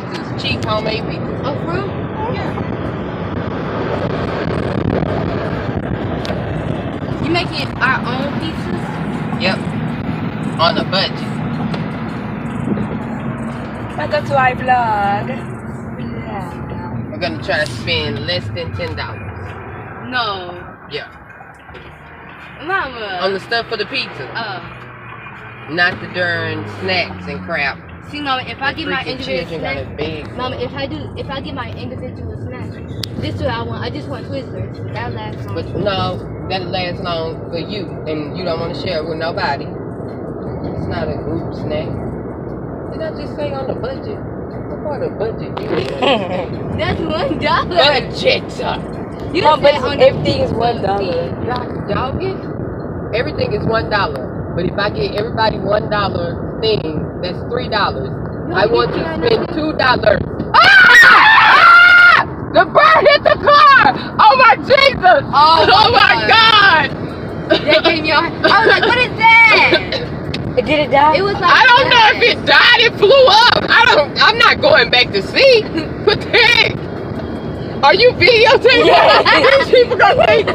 pizzas, cheap homemade pizzas. Oh, for real? Yeah. You making our own pizzas? Yep. On a budget. Welcome to our vlog. We're gonna try to spend less than $10. No. Yeah. Mama. On the stuff for the pizza. Not the darn snacks and crap. See, Mama, if I get my individual snacks, snacks, Mama, if I get my individual snacks, this is what I want. I just want Twizzlers. That'll last long. But no, that'll last long for you, and you don't want to share it with nobody. It's not a group snack. Did I just say on the budget? What part of budget you in? That's $1. Budget. You No, but on everything is $1. Y'all get everything is $1. But if I get everybody $1 thing, that's $3. I want to spend $2. Ah! The bird hit the car! Oh my Jesus! Oh my God! That gave me I was like, what is that? Did it die? It was like I don't know if it died, it flew up. I'm not going back to see. What the heck? Are you videotaping? These people gonna think